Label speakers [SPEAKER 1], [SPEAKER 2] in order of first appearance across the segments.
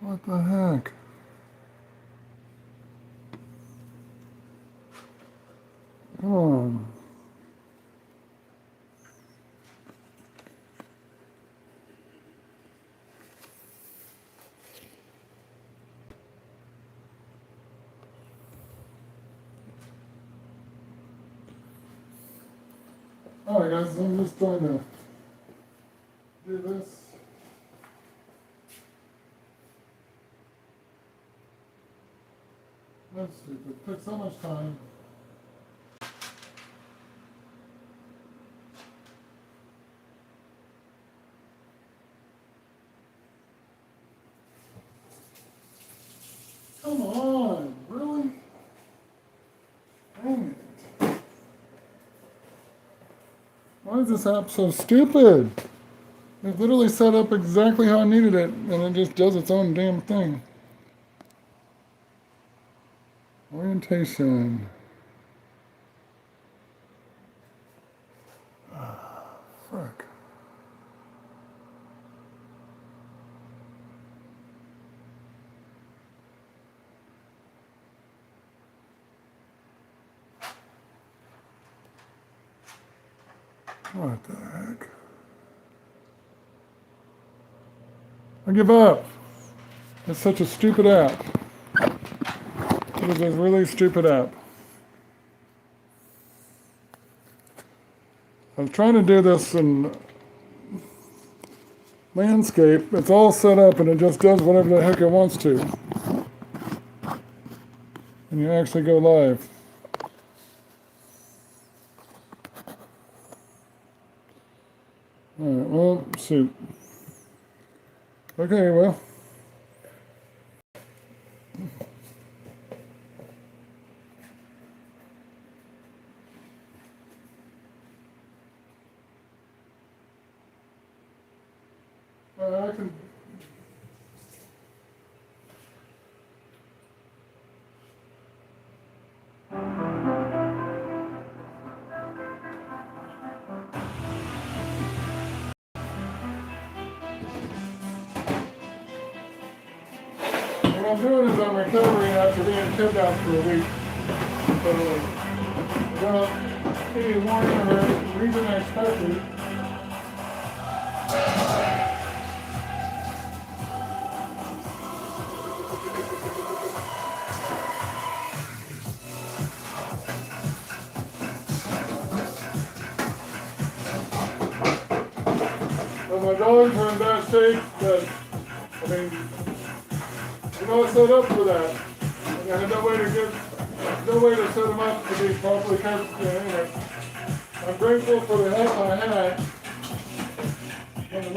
[SPEAKER 1] What the heck? Come on. Alright guys, I'm just trying to do this. That's stupid. It took so much time. Come on, really? Dang it. Why is this app so stupid? It's literally set up exactly how I needed it, and it just does its own damn thing. Orientation. Frick. What the heck? I give up. It's such a stupid app. It is a really stupid app. I was trying to do this in landscape. It's all set up and it just does whatever the heck it wants to. And you actually go live. Alright, well, shoot. Okay, well. I can. What I'm doing is I'm recovering after being kidnapped for a week. So, without any warning or reason expected. So my dogs are in bad shape, but I mean, you know, it's set up for that. And I had no way to set them up to be properly kept. Anyway, I'm grateful for the help I had. And it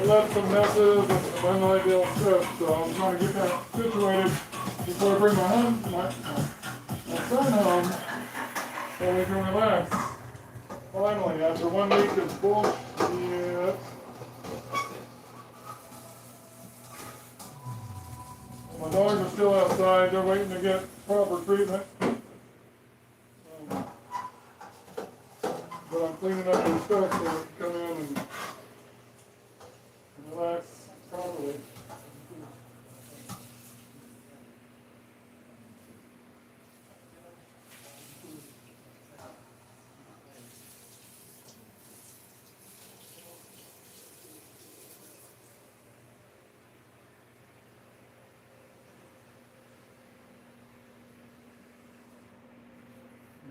[SPEAKER 1] led some messes and some unideal stuff. So I'm trying to get that situated before I bring my son home, so we can relax. Finally, after 1 week of bullshit. My dogs are still outside. They're waiting to get proper treatment. But I'm cleaning up their stuff so they can come in and relax properly.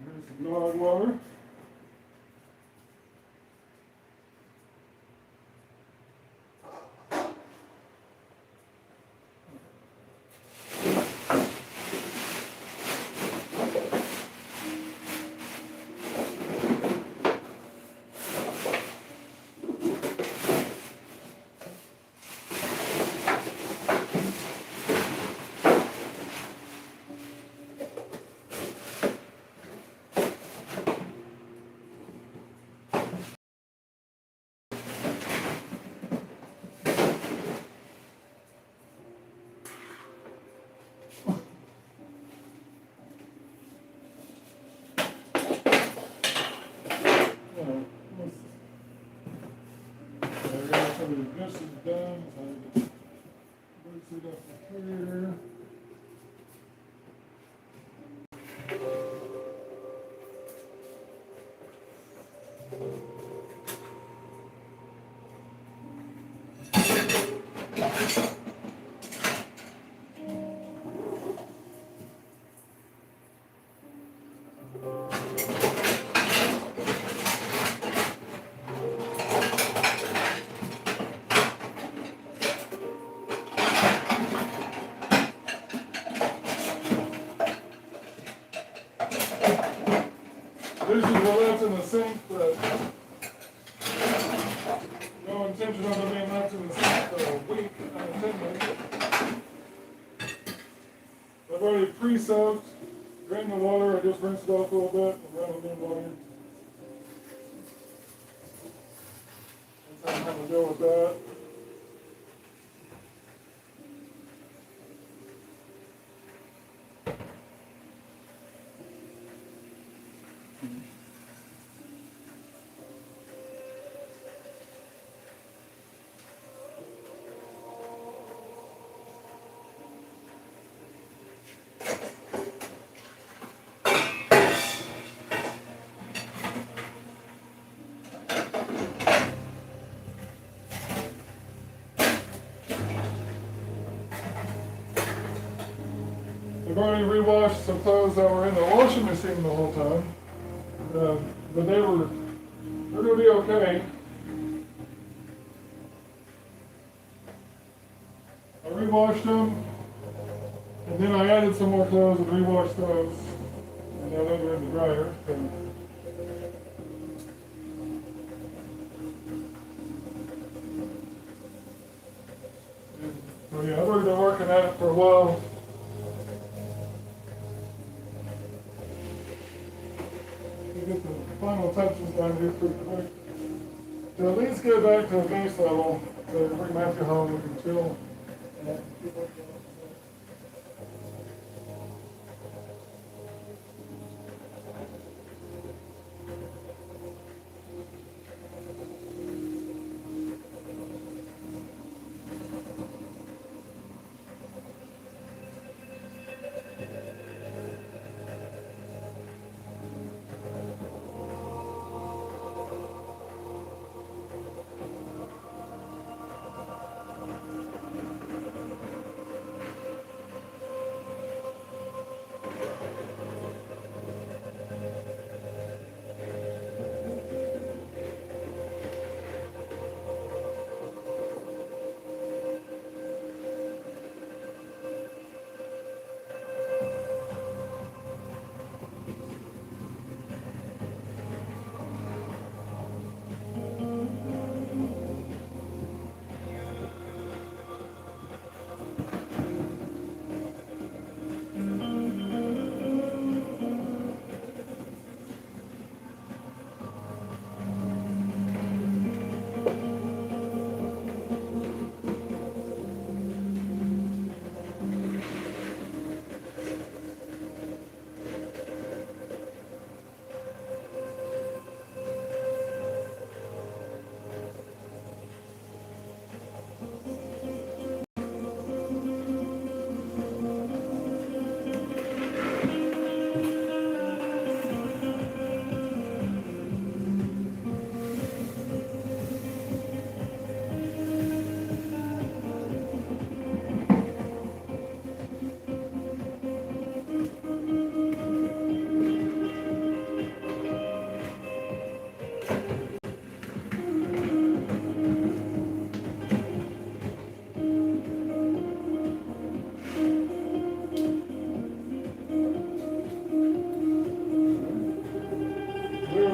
[SPEAKER 1] Here's some dog water. This is done. Set up the here. This is what left in the sink, but no intention of it being left in the sink for a week unattended. I've already pre-soaked, drained the water, I just rinsed it off a little bit and ran it in water. That's how I'm going to deal with that. I've already re-washed some clothes that were in the washing machine the whole time, but they're going to be okay. I re-washed them, and then I added some more clothes and re-washed those, and now those are in the dryer. So yeah, I've already been working at it for a while. Get the final touches done here pretty quick. To at least get back to a base level, so bring Matthew home, we can chill.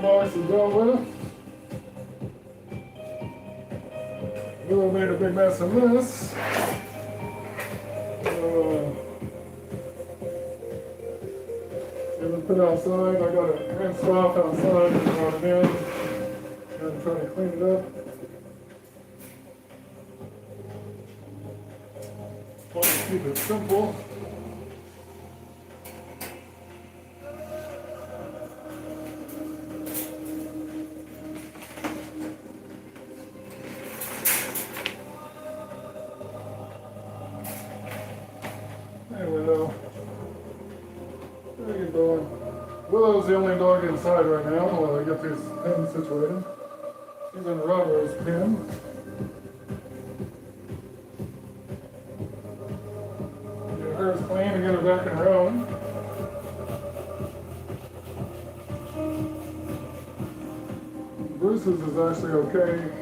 [SPEAKER 1] Box is done with. Really made a big mess of this. It was put outside. I got it rinsed off outside and brought it in. And trying to clean it up. Want to keep it simple. Willow's the only dog inside right now while I get these pins situated. She's in Robert's pen. Get hers clean and get her back in her own. Bruce's is actually okay.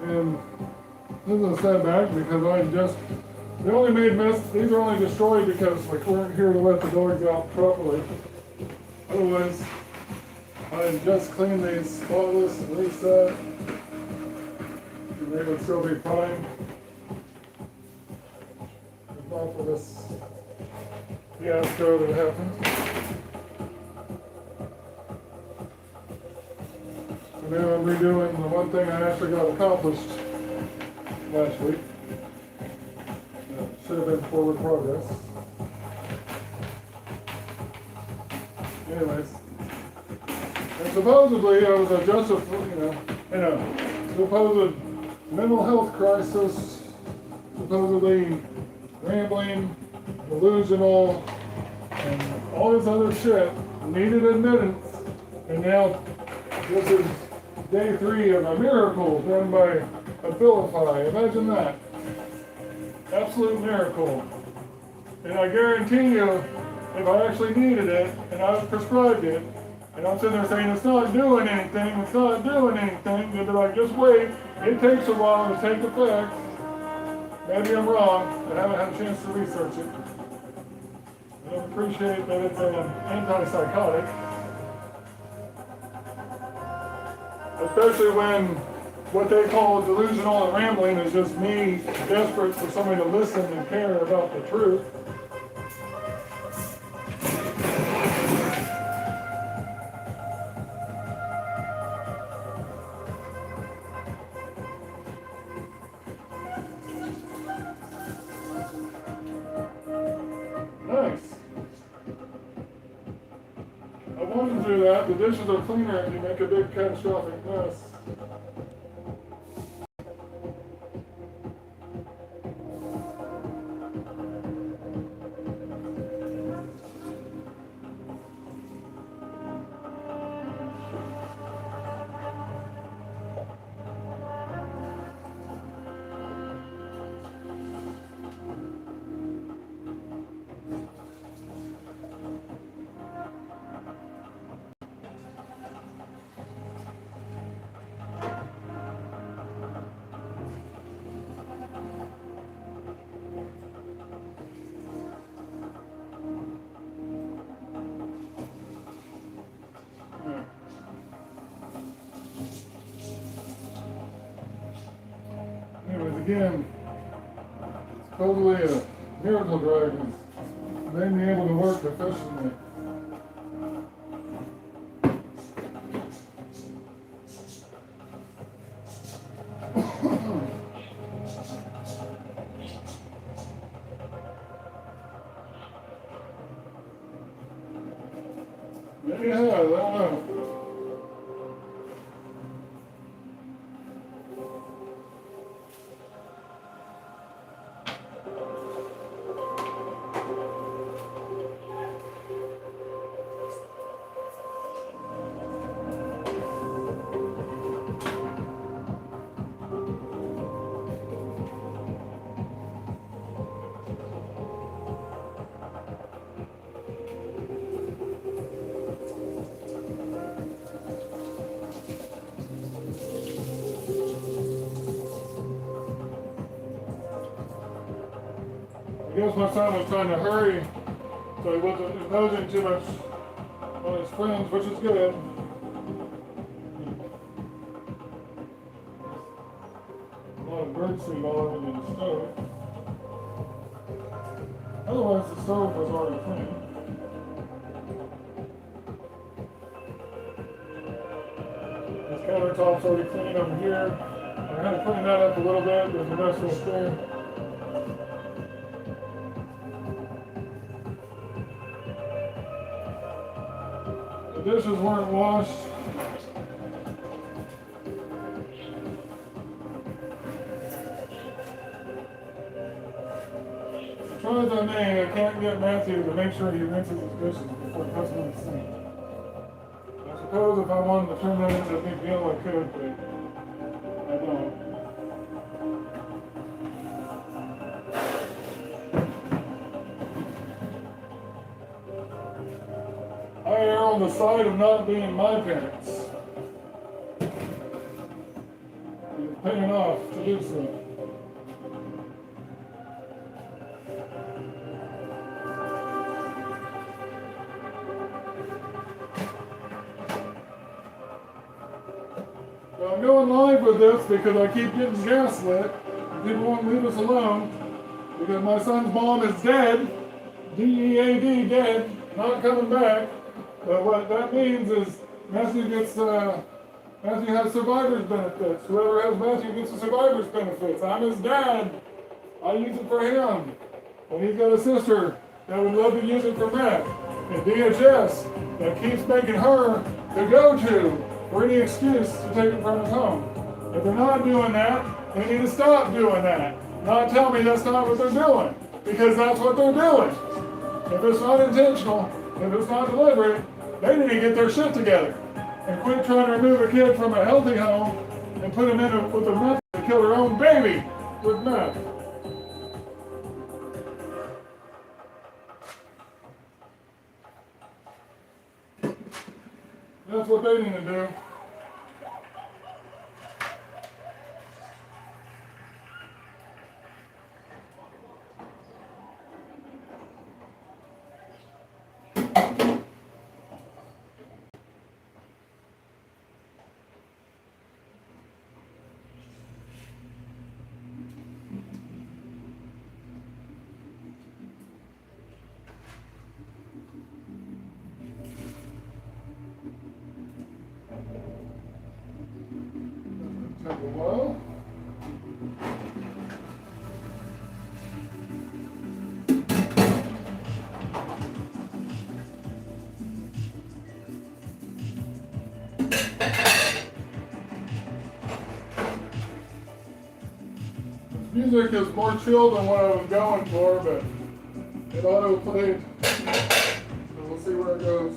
[SPEAKER 1] And this is a setback because they only made mess, these are only destroyed because we weren't here to let the dogs out properly. Otherwise, I just cleaned these spotless and reset, and they would still be fine. If not for this fiasco that happened. So now I'm redoing the one thing I actually got accomplished last week. Should have been forward progress. Anyways. And supposedly I was adjusted for, in a supposed mental health crisis, supposedly rambling, delusional, and all this other shit, needed admittance, and now this is day 3 of a miracle done by Abilify. Imagine that. Absolute miracle. And I guarantee you, if I actually needed it, and I was prescribed it, and I'm sitting there saying, it's not doing anything, they'd be like, just wait, it takes a while to take effect. Maybe I'm wrong, I haven't had a chance to research it. I don't appreciate that it's an antipsychotic. Especially when what they call delusional and rambling is just me desperate for somebody to listen and care about the truth. Nice. I wanted to do that. The dishes are cleaner and you make a big catastrophic mess. Again, it's totally a miracle drug. It's made me able to work efficiently. Maybe I have, I don't know. I guess my son was trying to hurry, so he wasn't imposing too much on his friends, which is good. A lot of birdseed all over the stove. Otherwise, the stove was already clean. This countertop's already clean over here. I had to clean that up a little bit. There's a mess right there. The dishes weren't washed. I tried the name. I can't get Matthew to make sure he rinses his dishes before he puts them in the sink. I suppose if I wanted to turn that into a big deal, I could, but I don't. I err on the side of not being my parents. It's paying off to do so. So I'm going live with this because I keep getting gaslit. People won't leave us alone because my son's mom is dead. D-E-A-D, dead, not coming back. But what that means is Matthew has survivor's benefits. Whoever has Matthew gets the survivor's benefits. I'm his dad. I use it for him. And he's got a sister that would love to use it for Matt. And DHS that keeps making her the go-to for any excuse to take it from his home. If they're not doing that, they need to stop doing that. Not tell me that's not what they're doing. Because that's what they're doing. If it's not intentional, if it's not deliberate, they need to get their shit together and quit trying to remove a kid from a healthy home and put him in with a meth to kill their own baby with meth. That's what they need to do. Take a while. This music is more chill than what I was going for, but it auto played. So we'll see where it goes.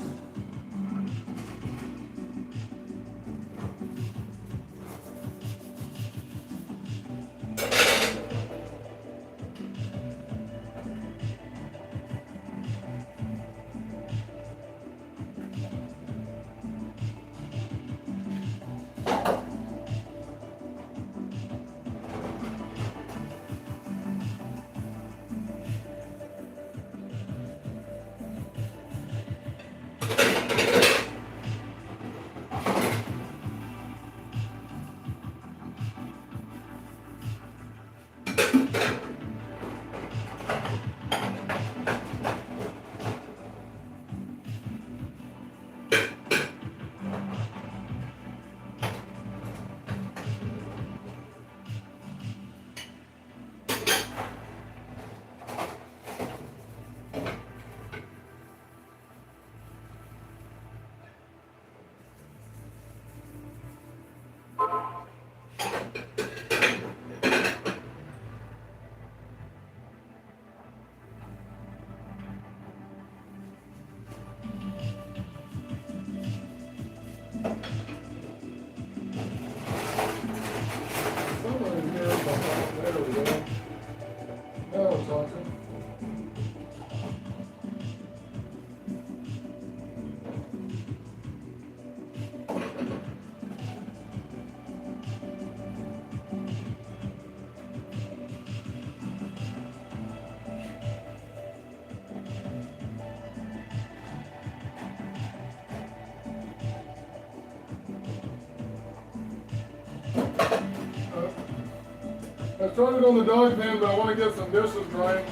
[SPEAKER 1] I started on the dog pan, but I want to get some dishes drying.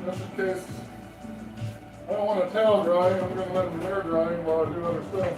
[SPEAKER 1] Just in case. I don't want a towel dry. I'm going to let them air dry while I do other stuff.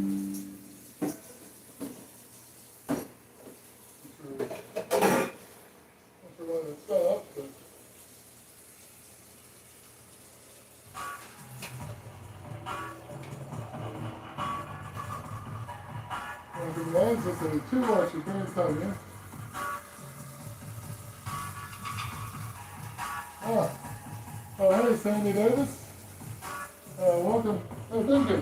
[SPEAKER 1] Not sure why that's up, but if it lands us in 2 watch, you can tell you. Ah, oh hey Sandy Davis. Welcome. Oh, thank you.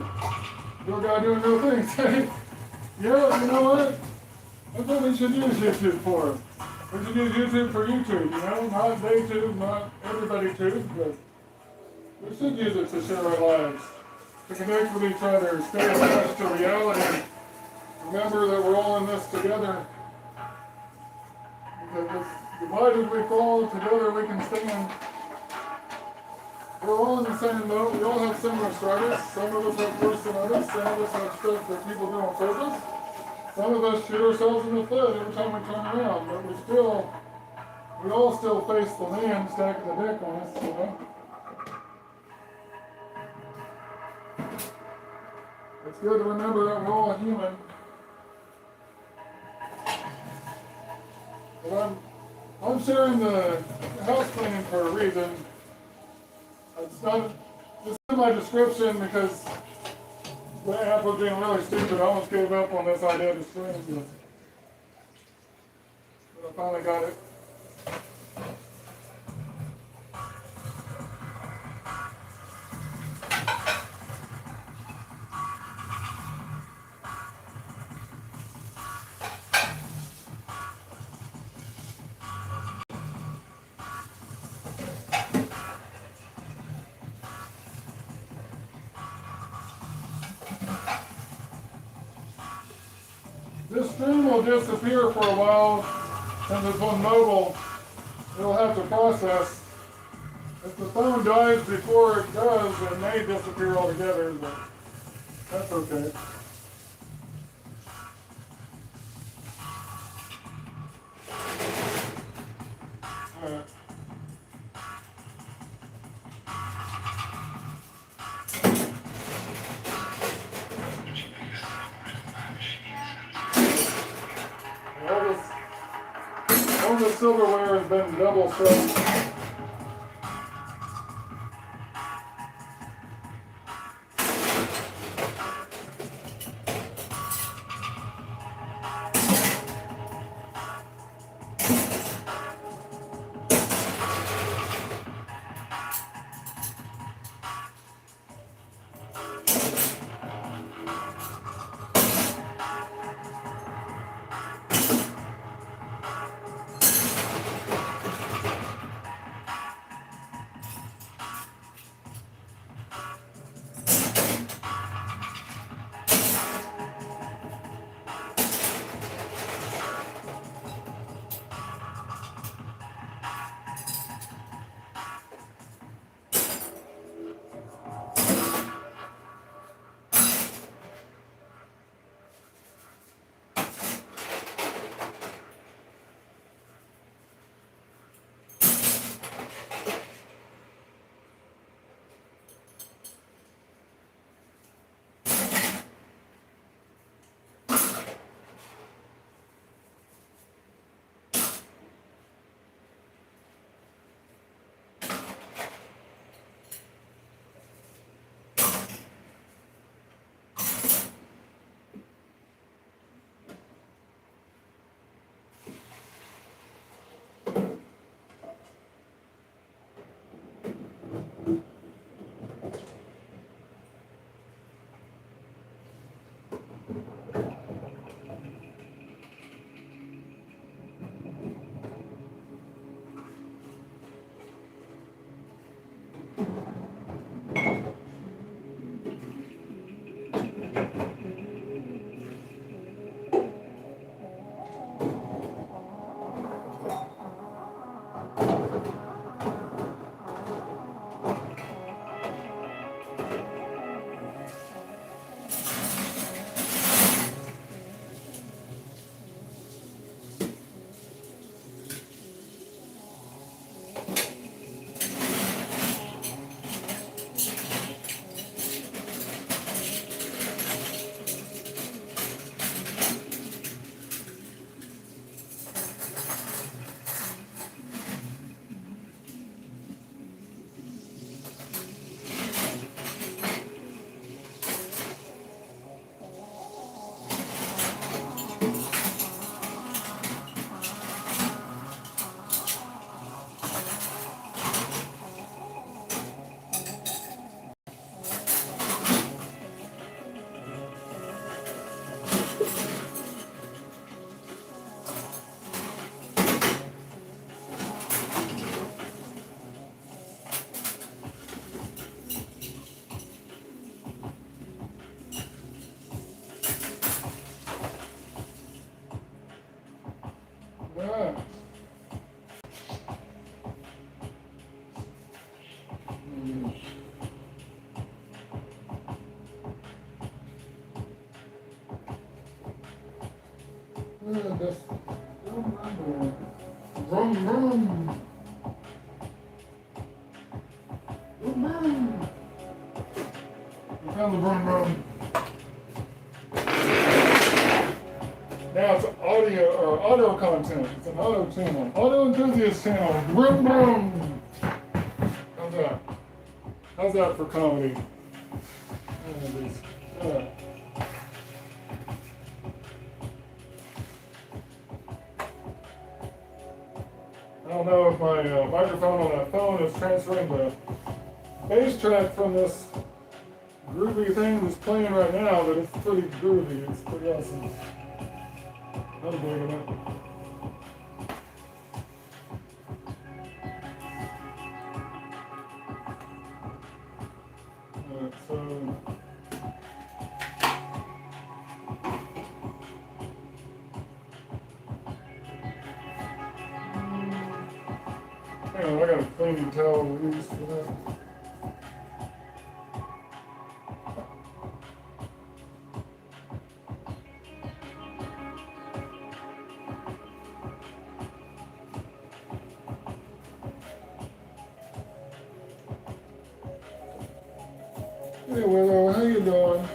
[SPEAKER 1] Your guy doing new things. Hey, yeah, you know what? That's what we should use YouTube for. We should use YouTube for YouTube, you know? Not DayTube, not everybody tube, but we should use it to share our lives. To connect with each other, stay attached to reality. Remember that we're all in this together. Because divided we fall, together we can stand. We're all in the same boat. We all have similar struggles. Some of us have worse than others. Some of us have stuff that people do on purpose. Some of us shoot ourselves in the foot every time we turn around. But we all still face the land stacking the deck on us, you know. It's good to remember that we're all human. But I'm sharing the house cleaning for a reason. It's not just in my description because the app was being really stupid. I almost gave up on this idea to stream, but I finally got it. This stream will disappear for a while, since it's on mobile. It'll have to process. If the phone dies before it does, it may disappear altogether, but that's okay. Alright. All the silverware has been double soaked. Vroom, vroom. Vroom, vroom. We found the vroom, vroom. Now it's auto content. It's an auto channel. Auto enthusiast channel. Vroom, vroom. How's that? How's that for comedy? I don't know if my microphone on that phone is transferring the bass track from this groovy thing that's playing right now, but it's pretty groovy. It's pretty awesome. I'm digging it. Alright, so hang on, I got a cleaning towel to use for that. Hey Willow, how you doing?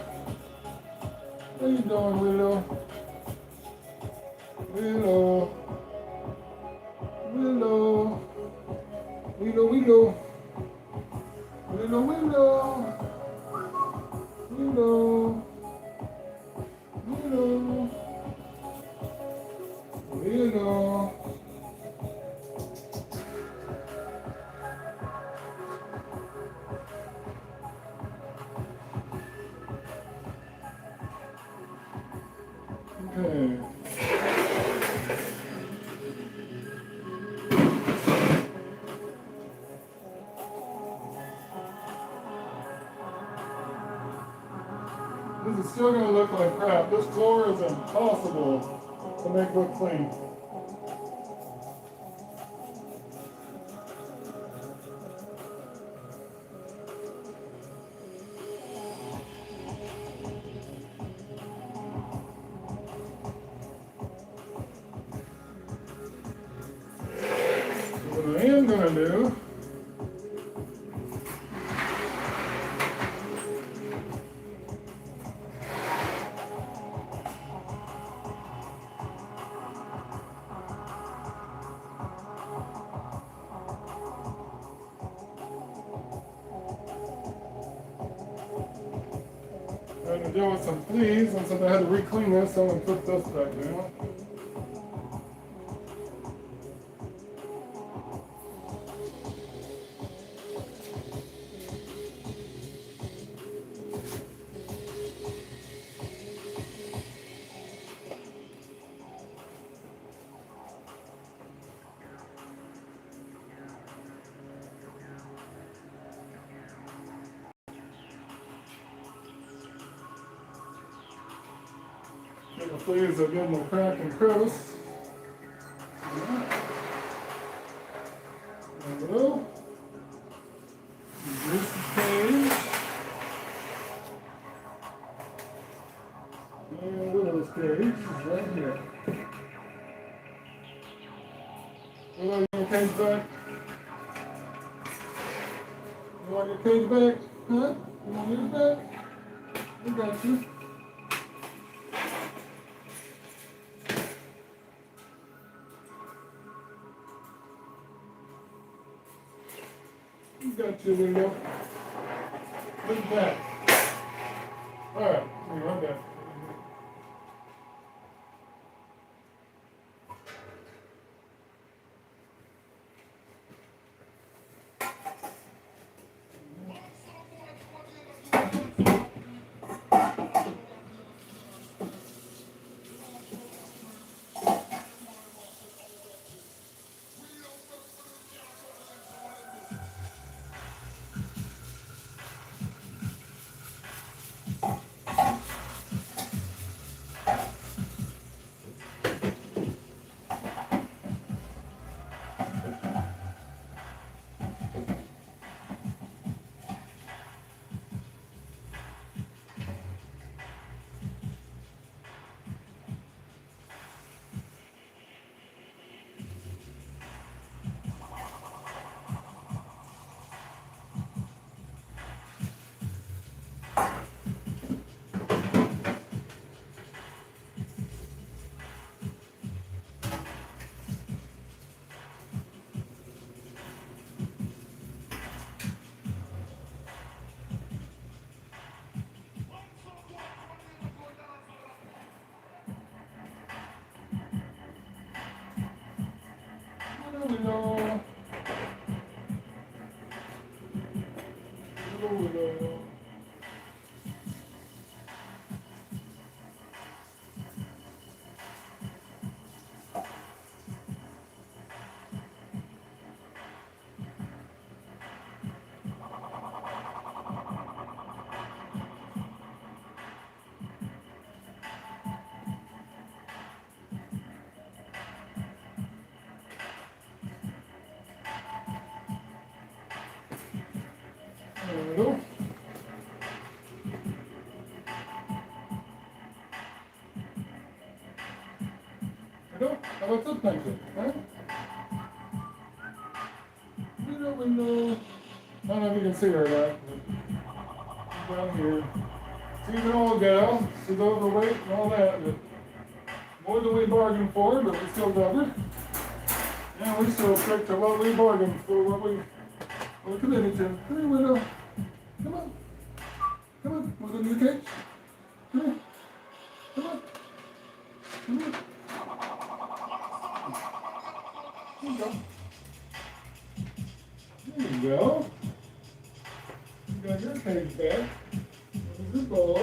[SPEAKER 1] How you doing, Willow? Willow. Willow. Willow, Willow. Willow, Willow. Willow. Willow. Willow. Okay. This is still going to look like crap. This floor is impossible to make look clean. What I am going to do I'm going to deal with some fleas, and since I had to re-clean this, I'm going to put this back down. Get the fleas that give them a crack and crevice. There we go. Here's the cage. And Willow's cage is right here. Willow, you want your cage back? You want your cage back? Huh? You want yours back? We got you. Got you, Willow. Look at that. Alright, I'm back. Willow. Willow. There we go. How about this pencil? Huh? Window. I don't know if you can see her or not. But down here. She's an old gal. She's overweight and all that. But more than we bargained for, but we still love her. And we still stick to what we bargained for, what we're committed to. Come here, Widow. Come on. Come on. Want a new cage? Come here. Come on. Come here. There you go. There you go. You got your cage back. There's your ball.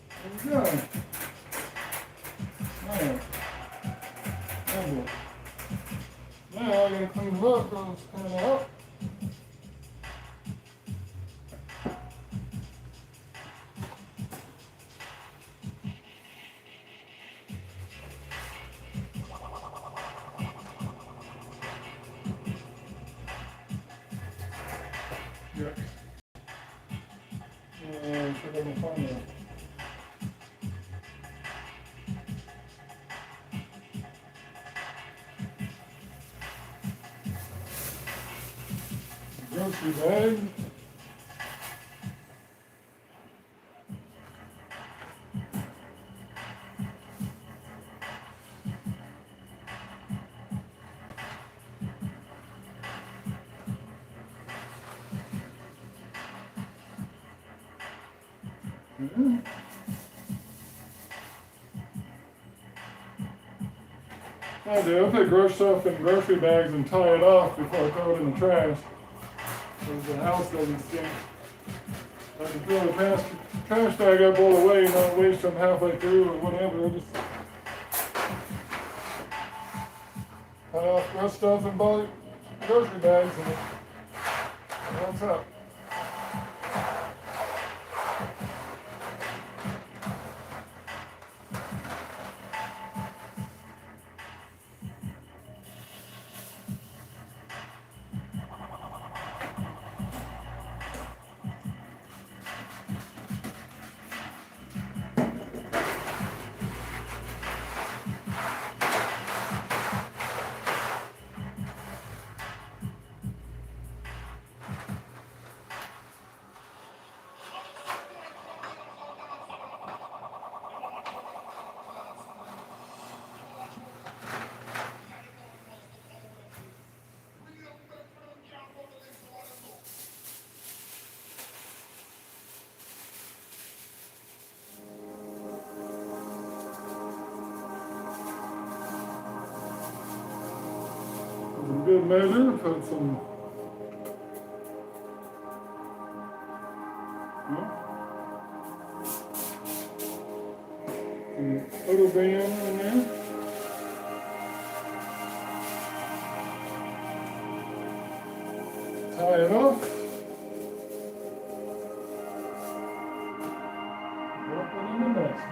[SPEAKER 1] There you go. Now I'm going to clean them up, throw this pan out. Yeah. And put it in the phone. Grocery bag. Mm-hmm. I do. I put grocery stuff in grocery bags and tie it off before I throw it in the trash. So the house doesn't stink. I can throw the trash bag up all the way, not waste them halfway through or whatever. I just tie off grocery stuff and buy grocery bags and that's up. In good measure, put some photo band in there. Tie it off. Drop it in the basket.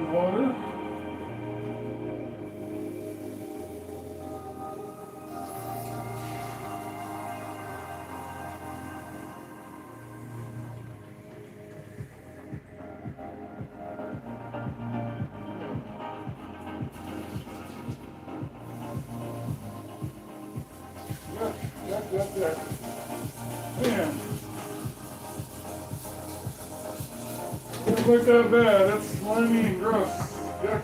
[SPEAKER 1] Water. Yep. Man. Doesn't look that bad. It's slimy and gross. Yuck.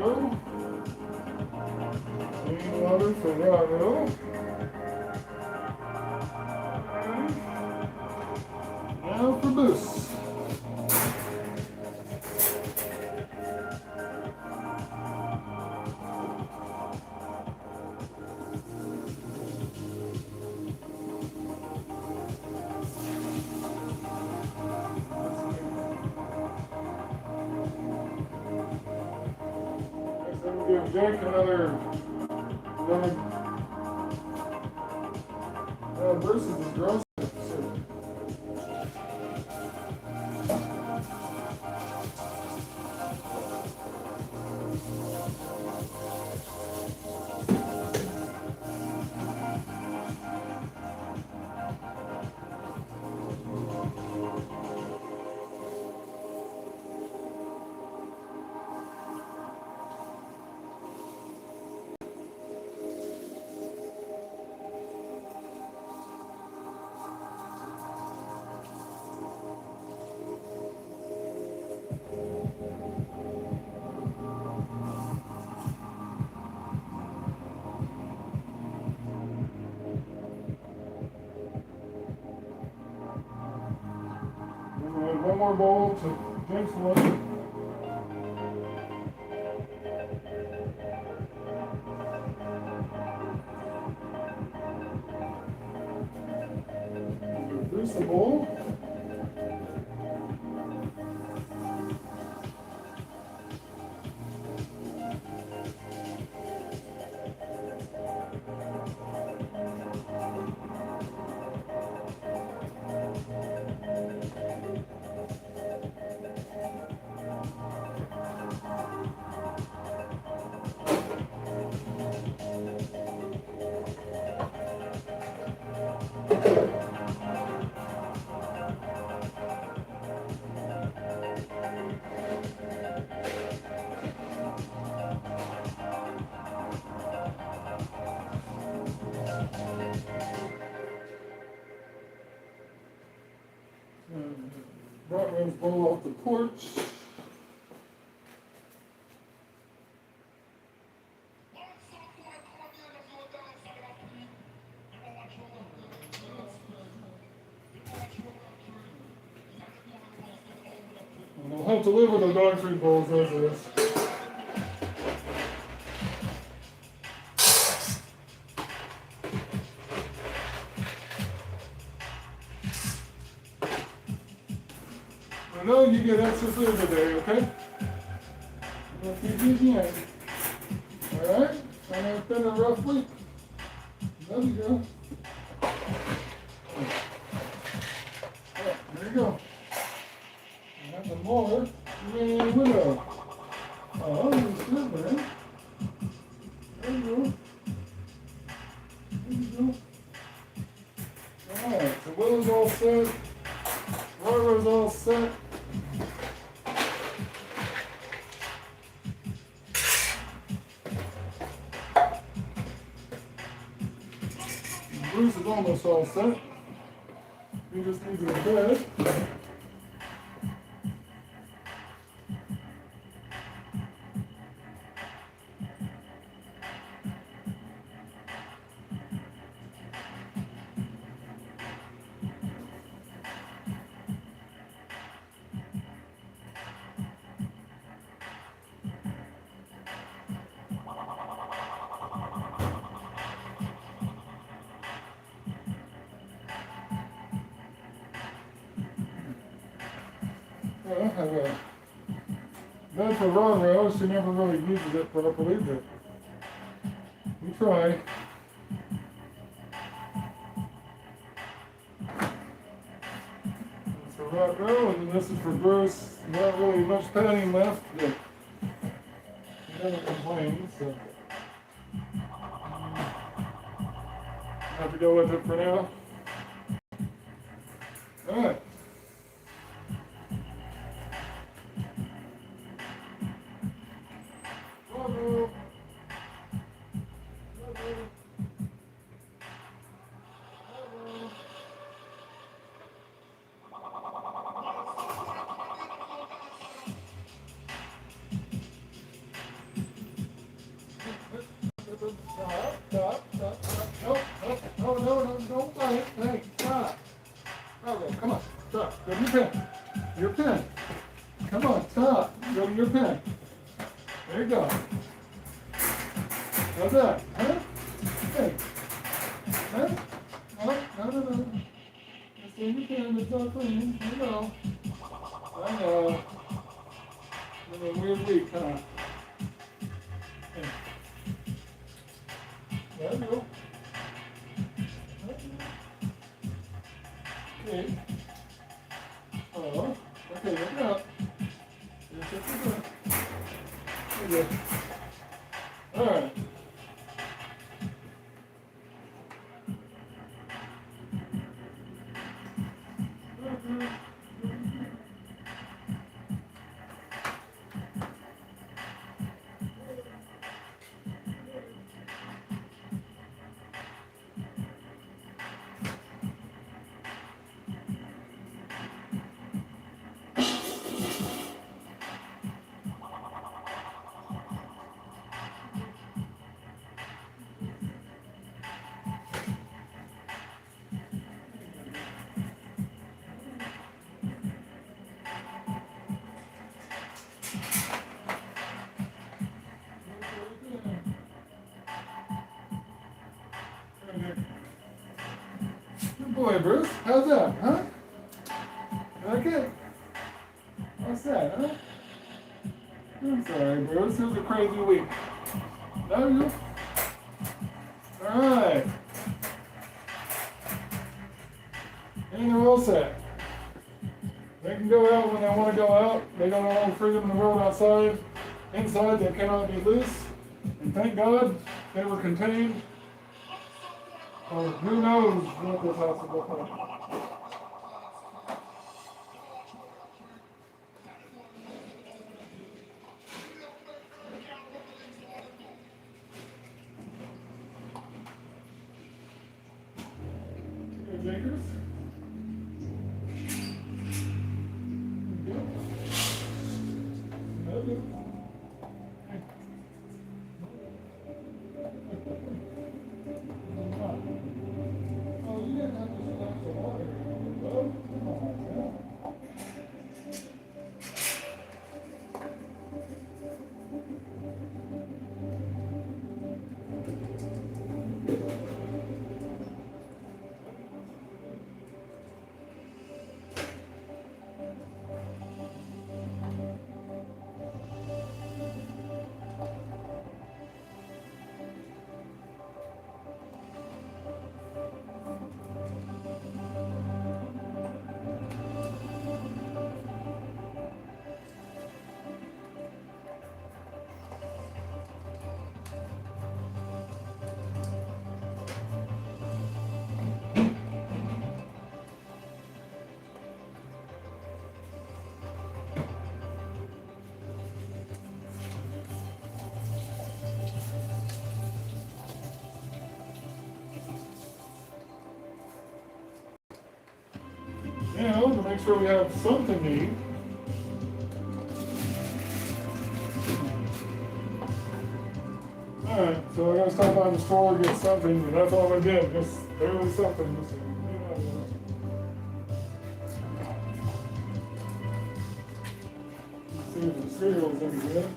[SPEAKER 1] go. Clean water for Rocco. Now for Boost. Next I'm going to give Jake another Bruce is gross. One more bowl to Jake's one. Bruce the bowl. Brought Rose bowl off the porch. And we'll have to live with the dog food bowls as is. I know you get extra food today, okay? We'll feed you again. Alright? I know it's been a rough week. There you go. Yeah, there you go. And the more, man, widow. Oh, that's good, man. There you go. There you go. Alright, so Willow's all set. Roro's all set. Bruce is almost all set. He just needs a bed. I have a bed for Roro. She never really uses it, but I believe it. We try. That's for Roro, and this is for Bruce. Not really much padding left, but he never complains, so I have to go with it for now. Alright. Stop. No, don't fight. Hey, stop. Okay, come on, stop. Go to your pen. Your pen. Come on, stop. Go to your pen. There you go. How's that? Huh? Hey. Huh? No. Just in your pen, it's not clean. I know. It's a weird week, huh? Hey. There you go. Okay. Oh, okay, look it up. Here's what you're doing. There you go. All right. Good boy, Bruce. How's that, huh? Like it? What's that, huh? I'm sorry, Bruce. It was a crazy week. Love you. Alright. And they're all set. They can go out when they want to go out. They got all the freedom in the world outside. Inside, they cannot be loose. And thank God they were contained. Or who knows what this house will look like. Good Jakers. Love you. Oh, you didn't have to splash the water. Oh, come on, man. Now, to make sure we have something to eat. Alright, so I gotta stop by the store and get something, but that's all I did, just barely something. Just, see if the cereal's any good.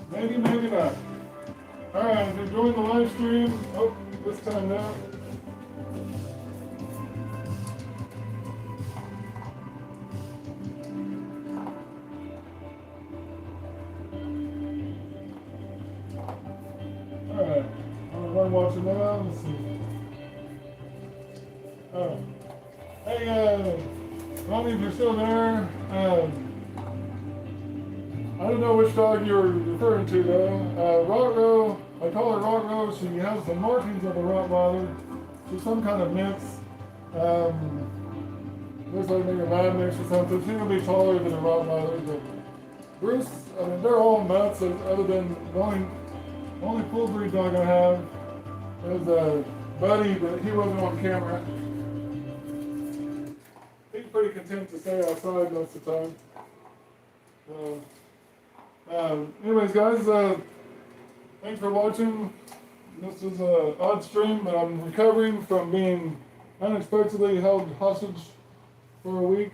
[SPEAKER 1] Maybe, maybe not. Alright, if you're enjoying the live stream, oh, this time now. Alright, I'm watching now, let's see. Alright. Hey, Ronnie, if you're still there, I don't know which dog you're referring to though. Rottro, I call her Rottro. She has the markings of a Rottweiler. She's some kind of mix. Looks like maybe a lab mix or something. She's gonna be taller than a Rottweiler, but Bruce, I mean, they're all nuts. Other than the only full breed dog I have is a Buddy, but he wasn't on camera. He's pretty intent to stay outside most of the time. Anyways, guys, thanks for watching. This is an odd stream, but I'm recovering from being unexpectedly held hostage for a week.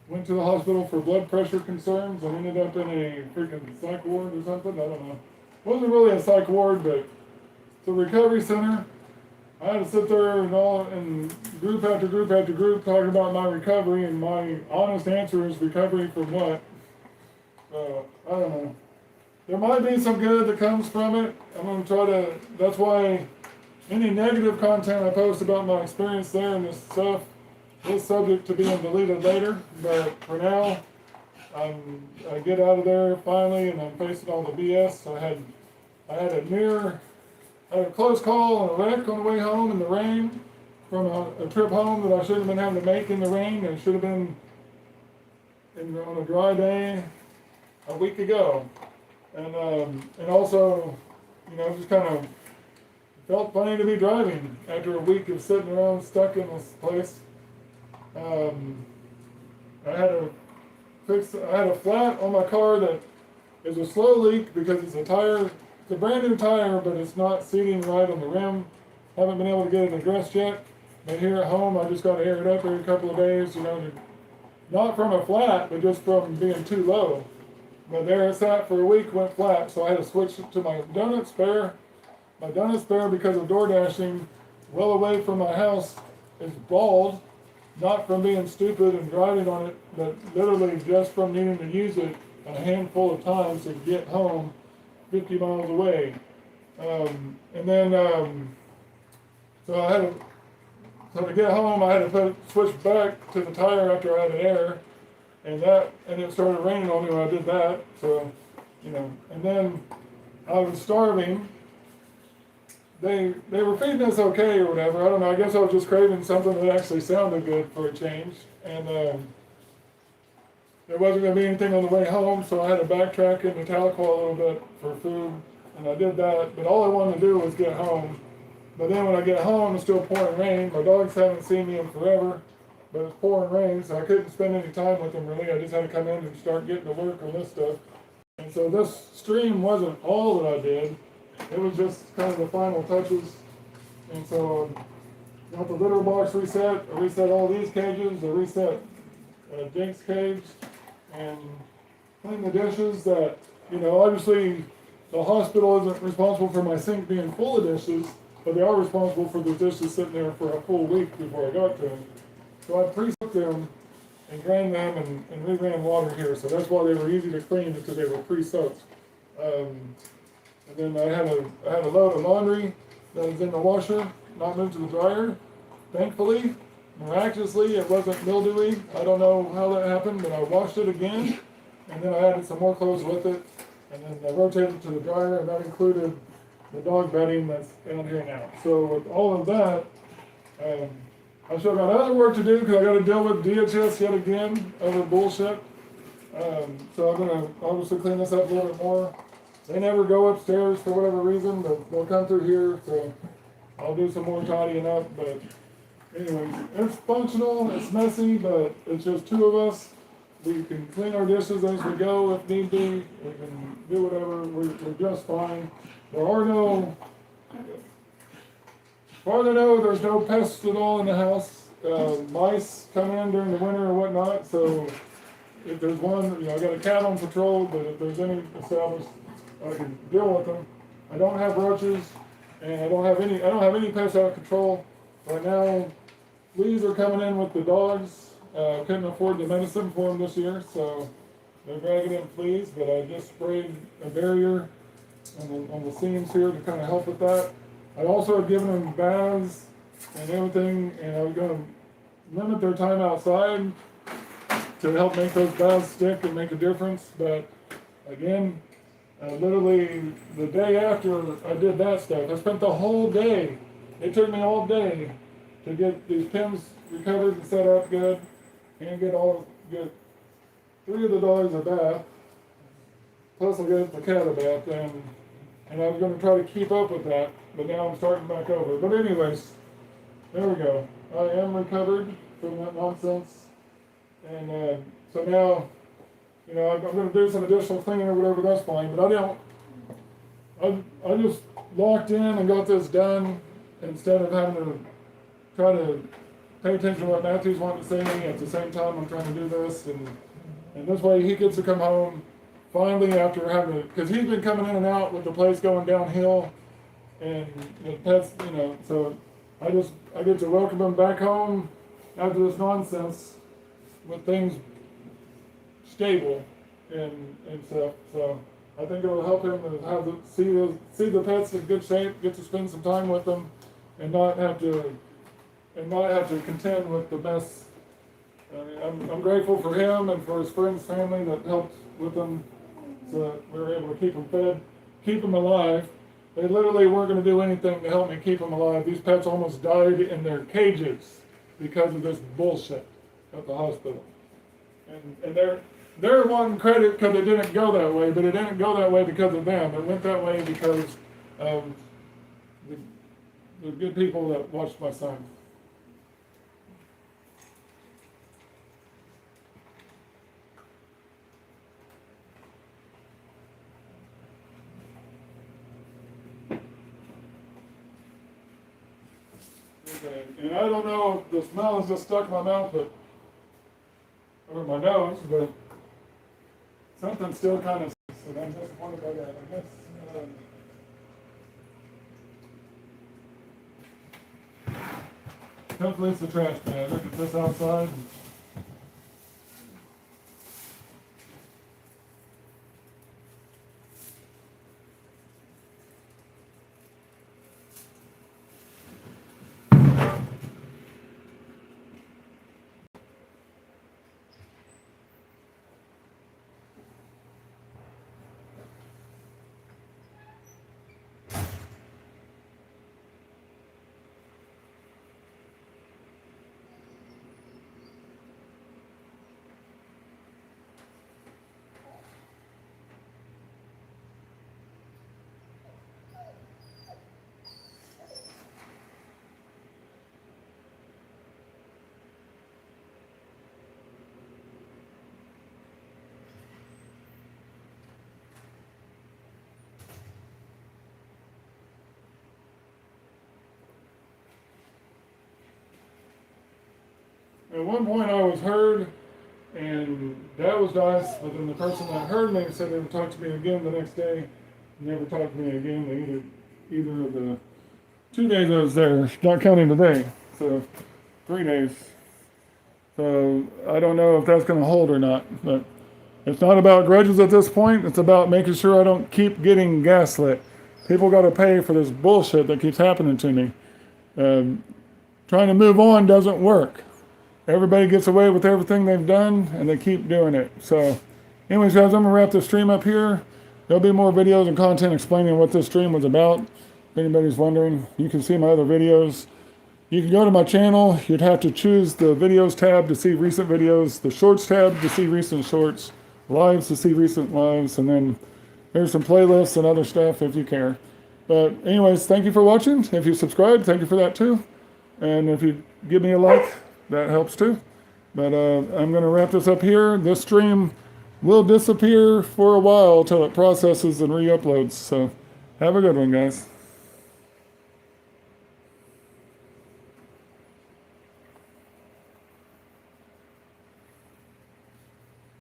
[SPEAKER 1] Went to the hospital for blood pressure concerns and ended up in a freaking psych ward or something. I don't know. Wasn't really a psych ward, but it's a recovery center. I had to sit there and group after group after group talking about my recovery, and my honest answer is recovery from what? I don't know. There might be some good that comes from it. I'm going to try to, that's why any negative content I post about my experience there and this stuff is subject to being deleted later. But for now, I get out of there finally, and I'm facing all the BS. I had a close call and a wreck on the way home in the rain from a trip home that I shouldn't have been having to make in the rain. It should have been on a dry day a week ago. And also, just kind of felt funny to be driving after a week of sitting around stuck in this place. I had a flat on my car that is a slow leak because it's a brand new tire, but it's not seating right on the rim. Haven't been able to get it addressed yet. But here at home, I just got to air it up every couple of days, not from a flat, but just from being too low. But there it sat for a week, went flat, so I had to switch to my donut spare. My donut spare, because of door dashing well away from my house, is bald, not from being stupid and driving on it, but literally just from needing to use it a handful of times to get home 50 miles away. So to get home, I had to switch back to the tire after I had an air. And it started raining on me when I did that, so, and then I was starving. They were feeding us okay or whatever, I don't know, I guess I was just craving something that actually sounded good for a change, and there wasn't going to be anything on the way home, so I had to backtrack into Tahlequah a little bit for food, and I did that, but all I wanted to do was get home. But then when I get home, it's still pouring rain. My dogs haven't seen me in forever. But it's pouring rain, so I couldn't spend any time with them really. I just had to come in and start getting to work on this stuff. And so this stream wasn't all that I did. It was just kind of the final touches. And so got the litter box reset. I reset all these cages. I reset Jink's cage. And cleaned the dishes that, obviously the hospital isn't responsible for my sink being full of dishes, but they are responsible for the dishes sitting there for a full week before I got to them. So I pre-soaked them and drained them and re-ran water here. So that's why they were easy to clean, because they were pre-soaked. And then I had a load of laundry that was in the washer, not moved to the dryer. Thankfully, miraculously, it wasn't mildewy. I don't know how that happened, but I washed it again. And then I added some more clothes with it. And then I rotated it to the dryer, and that included the dog bedding that's down here now. So with all of that, I still got other work to do because I got to deal with DHS yet again over bullshit. So I'm going to obviously clean this up a little bit more. They never go upstairs for whatever reason, but they'll come through here, so I'll do some more tidying up. But anyways, it's functional, it's messy, but it's just two of us. We can clean our dishes as we go if need be. We can do whatever. We're just fine. There are no... As far as I know, there's no pests at all in the house. Mice come in during the winter or whatnot, so if there's one, I got a cat on patrol, but if there's any established, I can deal with them. I don't have roaches, and I don't have any pests out of control. Right now, fleas are coming in with the dogs. Couldn't afford the medicine for them this year, so they're dragging in fleas, but I just sprayed a barrier on the seams here to kind of help with that. I also have given them baths and everything, and I was going to limit their time outside to help make those baths stick and make a difference. But again, literally the day after I did that stuff, I spent the whole day. It took me all day to get these pins recovered and set up good, and get 3 of the dogs a bath, plus I got the cat a bath, and I was going to try to keep up with that, but now I'm starting back over. But anyways, there we go. I am recovered from that nonsense. And so now, you know, I'm going to do some additional cleaning or whatever, that's fine. But I just locked in and got this done instead of having to try to pay attention to what Matthew's wanting to say. At the same time, I'm trying to do this. And this way he gets to come home finally after having to, because he's been coming in and out with the place going downhill. And the pets, you know, so I get to welcome him back home after this nonsense with things stable and stuff. So I think it'll help him to have see the pets in good shape, get to spend some time with them, and not have to contend with the mess. I mean, I'm grateful for him and for his friends, family that helped with him, so that we were able to keep him fed, keep him alive. They literally weren't going to do anything to help me keep them alive. These pets almost died in their cages because of this bullshit at the hospital. And they're wanting credit because it didn't go that way, but it didn't go that way because of them. It went that way because of the good people that watched my son. Okay. And I don't know if the smell is just stuck in my mouth, or my nose, but something still kind of, and I'm disappointed by that. I guess, hopefully it's the trash bag. Look at this outside. At one point I was heard, and that was nice, but then the person that heard me said they would talk to me again the next day. Never talked to me again. Either of the 2 days I was there, not counting today, so 3 days. So I don't know if that's going to hold or not, but it's not about grudges at this point. It's about making sure I don't keep getting gaslit. People got to pay for this bullshit that keeps happening to me. Trying to move on doesn't work. Everybody gets away with everything they've done, and they keep doing it. So, anyways, guys, I'm going to wrap this stream up here. There'll be more videos and content explaining what this stream was about. If anybody's wondering, you can see my other videos. You can go to my channel. You'd have to choose the videos tab to see recent videos, the shorts tab to see recent shorts, lives to see recent lives, and then there's some playlists and other stuff if you care. But anyways, thank you for watching. If you subscribe, thank you for that too. And if you give me a like, that helps too. But I'm going to wrap this up here. This stream will disappear for a while till it processes and re-uploads. So have a good one, guys.